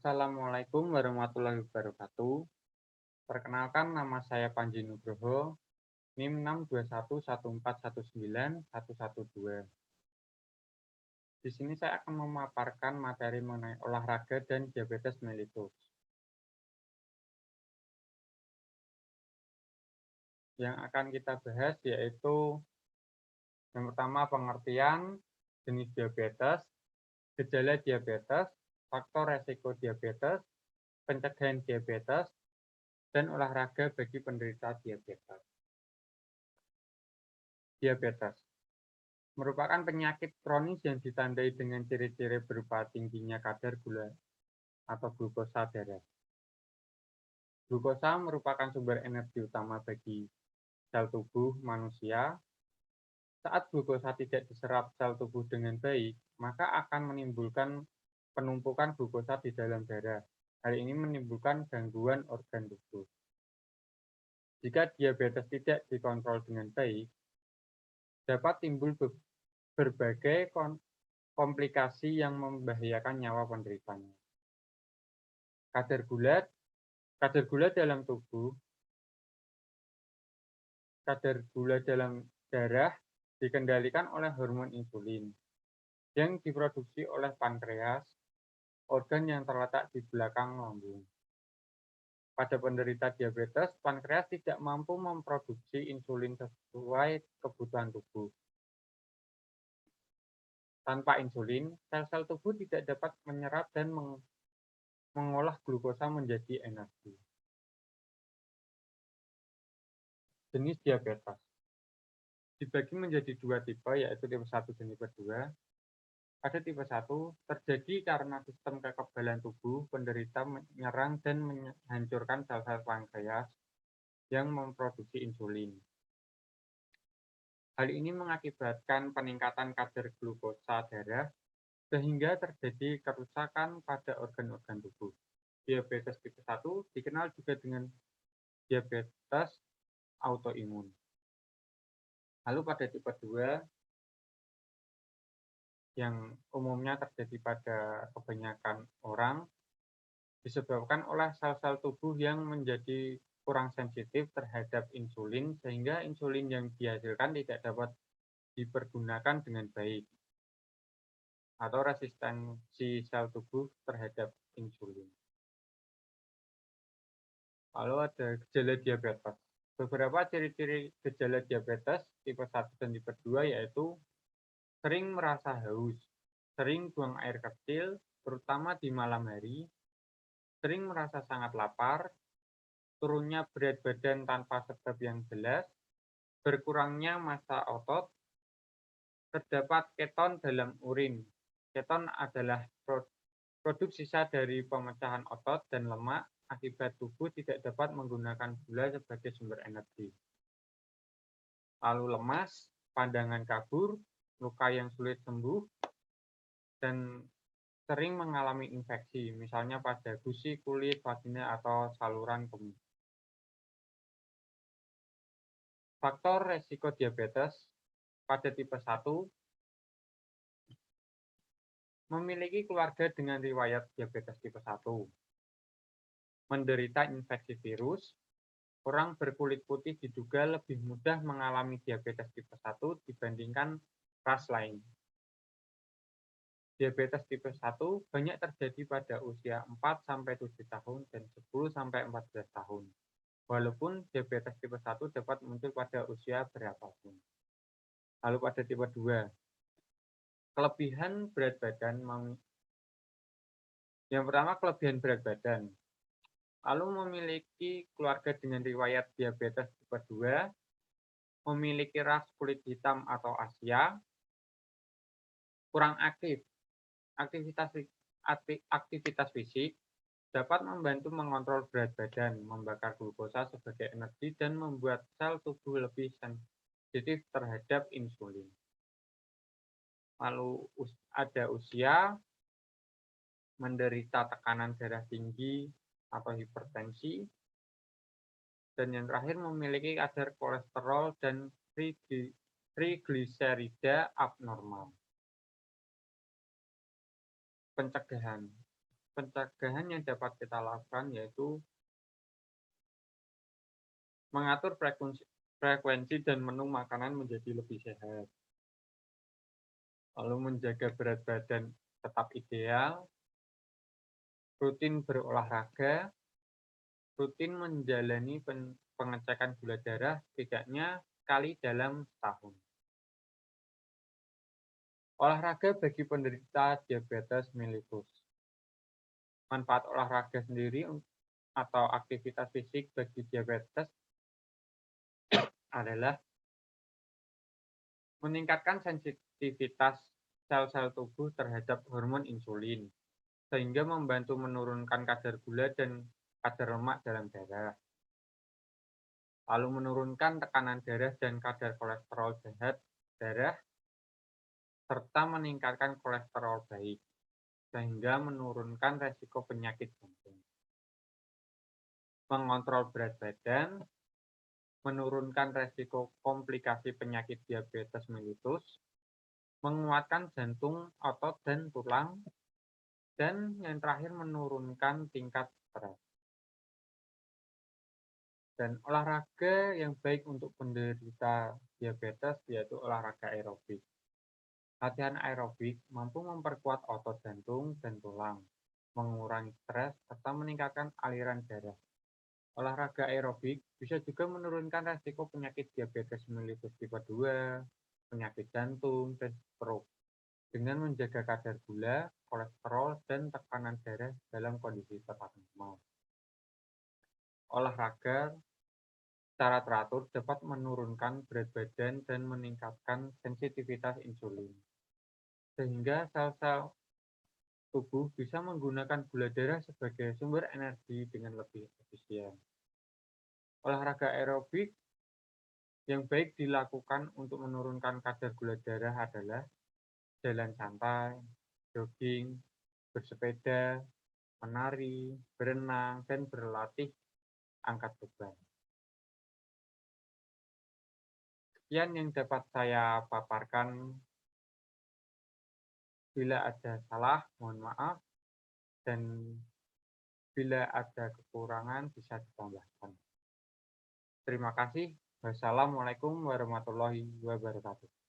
Assalamualaikum warahmatullahi wabarakatuh. Perkenalkan, nama saya Panji Nugroho, NIM 62114191112. Di sini saya akan memaparkan materi mengenai olahraga dan diabetes mellitus. Yang akan kita bahas yaitu yang pertama pengertian jenis diabetes, gejala diabetes, faktor resiko diabetes, pencegahan diabetes, dan olahraga bagi penderita diabetes. Diabetes merupakan penyakit kronis yang ditandai dengan ciri-ciri berupa tingginya kadar gula atau glukosa darah. Glukosa merupakan sumber energi utama bagi sel tubuh manusia. Saat glukosa tidak diserap sel tubuh dengan baik, maka akan menimbulkan penumpukan glukosa di dalam darah. Hal ini menimbulkan gangguan organ tubuh. Jika diabetes tidak dikontrol dengan baik, dapat timbul berbagai komplikasi yang membahayakan nyawa penderitanya. Kadar gula dalam darah dikendalikan oleh hormon insulin yang diproduksi oleh pankreas, organ yang terletak di belakang lambung. Pada penderita diabetes, pankreas tidak mampu memproduksi insulin sesuai kebutuhan tubuh. Tanpa insulin, sel-sel tubuh tidak dapat menyerap dan mengolah glukosa menjadi energi. Jenis diabetes dibagi menjadi dua tipe, yaitu tipe 1 dan tipe 2. Pada tipe 1, terjadi karena sistem kekebalan tubuh penderita menyerang dan menghancurkan sel-sel pankreas yang memproduksi insulin. Hal ini mengakibatkan peningkatan kadar glukosa darah sehingga terjadi kerusakan pada organ-organ tubuh. Diabetes tipe 1 dikenal juga dengan diabetes autoimun. Lalu pada tipe 2 yang umumnya terjadi pada kebanyakan orang disebabkan oleh sel-sel tubuh yang menjadi kurang sensitif terhadap insulin sehingga insulin yang dihasilkan tidak dapat dipergunakan dengan baik atau resistensi sel tubuh terhadap insulin. Lalu ada gejala diabetes. Beberapa ciri-ciri gejala diabetes tipe 1 dan tipe 2 yaitu sering merasa haus, sering buang air kecil, terutama di malam hari, sering merasa sangat lapar, turunnya berat badan tanpa sebab yang jelas, berkurangnya massa otot, terdapat keton dalam urin. Keton adalah produk sisa dari pemecahan otot dan lemak akibat tubuh tidak dapat menggunakan gula sebagai sumber energi. Lalu lemas, pandangan kabur, luka yang sulit sembuh, dan sering mengalami infeksi, misalnya pada gusi, kulit, vagina, atau saluran kemih. Faktor resiko diabetes pada tipe 1 memiliki keluarga dengan riwayat diabetes tipe 1, menderita infeksi virus, orang berkulit putih diduga lebih mudah mengalami diabetes tipe 1 dibandingkan ras lain. Diabetes tipe 1 banyak terjadi pada usia 4-7 tahun dan 10-14 tahun. Walaupun diabetes tipe 1 dapat muncul pada usia berapapun. Lalu pada tipe 2, kelebihan berat badan. Yang pertama, kelebihan berat badan. Lalu memiliki keluarga dengan riwayat diabetes tipe 2, memiliki ras kulit hitam atau Asia, kurang aktif. Aktivitas fisik dapat membantu mengontrol berat badan, membakar glukosa sebagai energi, dan membuat sel tubuh lebih sensitif terhadap insulin. Lalu ada usia, menderita tekanan darah tinggi atau hipertensi, dan yang terakhir memiliki kadar kolesterol dan trigliserida abnormal. Pencegahan. pencegahan yang dapat kita lakukan yaitu mengatur frekuensi dan menu makanan menjadi lebih sehat. Lalu menjaga berat badan tetap ideal, rutin berolahraga, rutin menjalani pengecekan gula darah setidaknya sekali dalam setahun. Olahraga bagi penderita diabetes mellitus. Manfaat olahraga sendiri atau aktivitas fisik bagi diabetes adalah meningkatkan sensitivitas sel-sel tubuh terhadap hormon insulin, sehingga membantu menurunkan kadar gula dan kadar lemak dalam darah. Lalu menurunkan tekanan darah dan kadar kolesterol jahat darah, serta meningkatkan kolesterol baik, sehingga menurunkan resiko penyakit jantung. Mengontrol berat badan, menurunkan resiko komplikasi penyakit diabetes mellitus, menguatkan jantung, otot, dan tulang, dan yang terakhir menurunkan tingkat stres. Dan olahraga yang baik untuk penderita diabetes yaitu olahraga aerobik. Latihan aerobik mampu memperkuat otot jantung dan tulang, mengurangi stres, serta meningkatkan aliran darah. Olahraga aerobik bisa juga menurunkan resiko penyakit diabetes mellitus tipe 2, penyakit jantung, dan stroke, dengan menjaga kadar gula, kolesterol, dan tekanan darah dalam kondisi tetap normal. Olahraga secara teratur dapat menurunkan berat badan dan meningkatkan sensitivitas insulin, sehingga sel-sel tubuh bisa menggunakan gula darah sebagai sumber energi dengan lebih efisien. Olahraga aerobik yang baik dilakukan untuk menurunkan kadar gula darah adalah jalan santai, jogging, bersepeda, menari, berenang, dan berlatih angkat beban. Sekian yang dapat saya paparkan. Bila ada salah, mohon maaf, dan bila ada kekurangan bisa ditambahkan. Terima kasih. Wassalamualaikum warahmatullahi wabarakatuh.